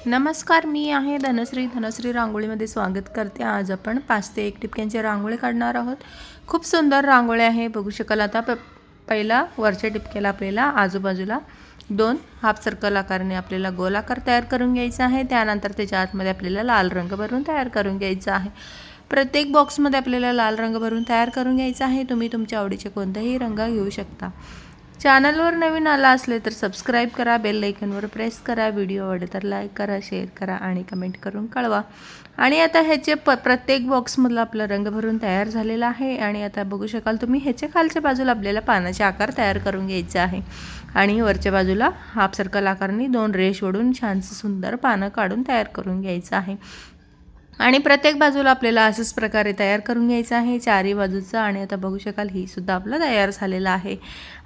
नमस्कार, मी आहे धनश्री रांगोळीमध्ये स्वागत करते। आज आपण 5 ते 1 टिपक्यांची रांगोळी काढणार आहोत। खूप सुंदर रांगोळी आहे, बघू शकाल। आता पहिला वरच्या टिपक्याला आपल्याला आजूबाजूला 2 हाफ सर्कल आकाराने आपल्याला गोलाकार तयार करून घ्यायचा आहे। त्यानंतर त्याच्या आतमध्ये आपल्याला लाल रंग भरून तयार करून घ्यायचा आहे। प्रत्येक बॉक्समध्ये आपल्याला लाल रंग भरून तयार करून घ्यायचा आहे। तुम्ही तुमच्या आवडीचे कोणतेही रंग घेऊ शकता। चॅनलवर नवीन आला असले तर सबस्क्राइब करा, बेल आयकॉनवर प्रेस करा, व्हिडिओ आवडले तर लाईक करा, शेअर करा आणि कमेंट करून कळवा। आणि आता ह्याचे प्रत्येक बॉक्समधला आपला रंग भरून तयार झालेला आहे। आणि आता बघू शकाल तुम्ही, ह्याच्या खालच्या बाजूला आपल्याला पानाचे आकार तयार करून घ्यायचे आहे। आणि वरच्या बाजूला हाफ सर्कल आकाराने 2 रेष ओढून छानसं सुंदर पानं काढून तयार करून घ्यायचं आहे। आणि प्रत्येक बाजूला आपल्याला अशाच प्रकारे तयार करून घ्यायचं आहे, चारही बाजूचं। आणि आता बघू शकाल ही सुद्धा आपलं तयार झालेलं आहे।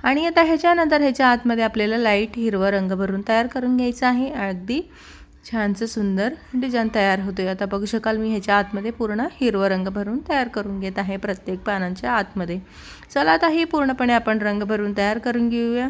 आणि आता ह्याच्यानंतर ह्याच्या आतमध्ये आपल्याला लाईट हिरवा रंग भरून तयार करून घ्यायचं आहे। अगदी छानसं सुंदर डिझाईन तयार होते। आता बघू शकाल मी ह्याच्या आतमध्ये पूर्ण हिरवा रंग भरून तयार करून घेत आहे प्रत्येक पानांच्या आतमध्ये। चला आता ही पूर्णपणे आपण रंग भरून तयार करून घेऊया।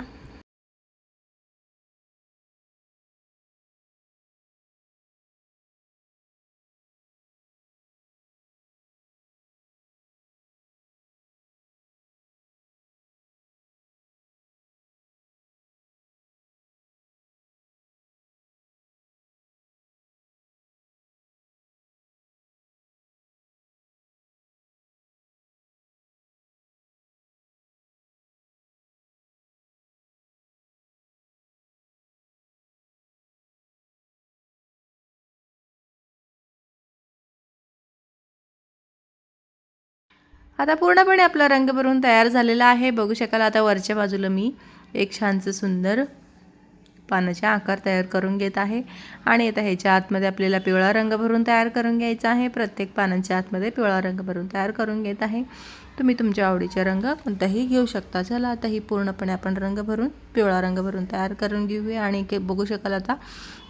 आता पूर्णपणे आपला रंग भरून तयार झालेला आहे, बघू शकाल। आता वरच्या बाजूला मी एक छानसं सुंदर पानाचे आकार तयार करून घेत आहे। आणि आता ह्याच्या आतमध्ये आपल्याला पिवळा रंग भरून तयार करून घ्यायचा आहे। प्रत्येक पानांच्या आतमध्ये पिवळा रंग भरून तयार करून घेत आहे। तुम्ही तुमच्या आवडीचे रंग कोणताही घेऊ शकता। चला आता ही पूर्णपणे आपण रंग भरून पिवळा रंग भरून तयार करून घेऊया। आणि बघू शकाल आता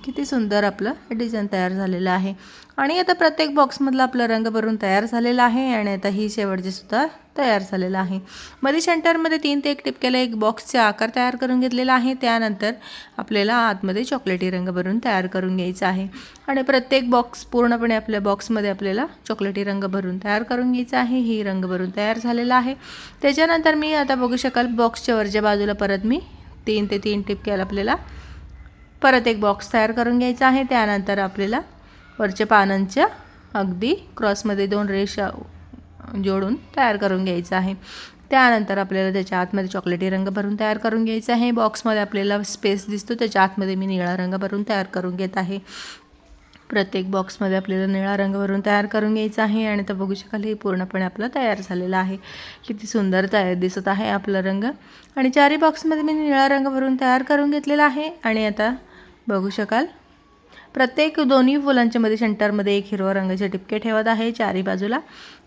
किती सुंदर आपलं डिझाईन तयार झालेलं आहे। आणि आता प्रत्येक बॉक्समधला आपला रंग भरून तयार झालेला आहे। आणि आता ही शेवटची सुद्धा तयार झालेला आहे। मध्ये सेंटरमध्ये 3 ते 1 टिपक्याला एक बॉक्सचे आकार तयार करून घेतलेला आहे। त्यानंतर आपल्याला आतमध्ये चॉकलेटी रंग भरून तयार करून घ्यायचा आहे। आणि प्रत्येक बॉक्स पूर्णपणे आपल्या बॉक्समध्ये आपल्याला चॉकलेटी रंग भरून तयार करून घ्यायचा आहे। ही रंग भरून तयार झालेला आहे। त्याच्यानंतर मी आता बघू शकाल बॉक्सच्या वरच्या बाजूला परत मी 3 ते 3 टिपक्याला आपल्याला परत एक बॉक्स तयार करून घ्यायचा आहे। त्यानंतर आपल्याला वरच्या पानांच्या अगदी क्रॉसमध्ये 2 रेषा जोडून तयार करून घ्यायचं आहे। त्यानंतर आपल्याला त्याच्या आतमध्ये चॉकलेटी रंग भरून तयार करून घ्यायचा आहे। बॉक्समध्ये आपल्याला स्पेस दिसतो, त्याच्या आतमध्ये मी निळा रंग भरून तयार करून घेत आहे। प्रत्येक बॉक्समध्ये आपल्याला निळा रंग भरून तयार करून घ्यायचा आहे। आणि तर बघू शकाल हे पूर्णपणे आपलं तयार झालेलं आहे। किती सुंदर तयार दिसत आहे आपला रंग। आणि चारही बॉक्समध्ये मी निळा रंग भरून तयार करून घेतलेला आहे। आणि आता बघू शकाल प्रत्येक दोन्ही फुलांच्या मध्ये सेंटरमध्ये एक हिरवा रंगाचे टिपके ठेवत आहे चारही बाजूला।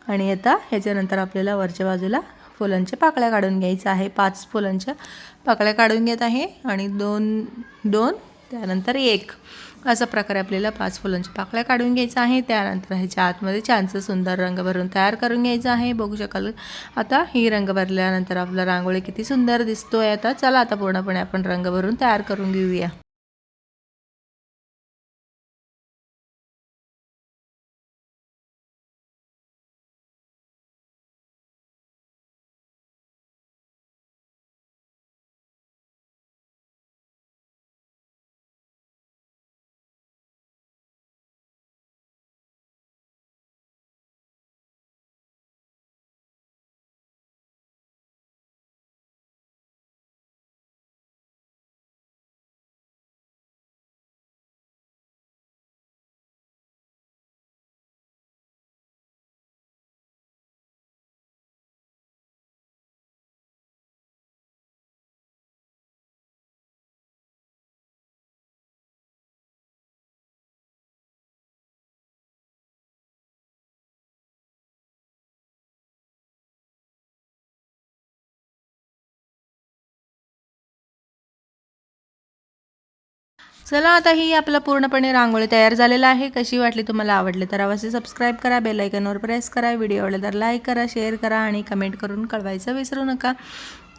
आणि आता ह्याच्यानंतर आपल्याला वरच्या बाजूला फुलांच्या पाकळ्या काढून घ्यायच्या आहे। 5 फुलांच्या पाकळ्या काढून घेत आहे। आणि 2 त्यानंतर 1 अशा प्रकारे आपल्याला 5 फुलांच्या पाकळ्या काढून घ्यायच्या आहे। त्यानंतर ह्याच्या आतमध्ये छानसं सुंदर रंग भरून तयार करून घ्यायचं आहे। बघू शकाल आता ही रंग भरल्यानंतर आपला रांगोळी किती सुंदर दिसतोय। आता चला आता पूर्णपणे आपण रंग भरून तयार करून घेऊया। चला आता ही आपला पूर्णपणे रांगोळी तयार झालेला आहे। कशी वाटली तुम्हाला, आवडली तर अवश्य सबस्क्राइब करा, बेल आयकॉनवर प्रेस करा, व्हिडिओ आवडले तर लाईक करा, शेअर करा आणि कमेंट करून कळवायचं विसरू नका।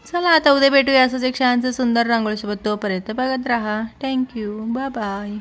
चला आता उद्या भेटूया असंच एक छानसं सुंदर रांगोळीसोबत। तोपर्यंत बघत राहा। Thank you, bye bye.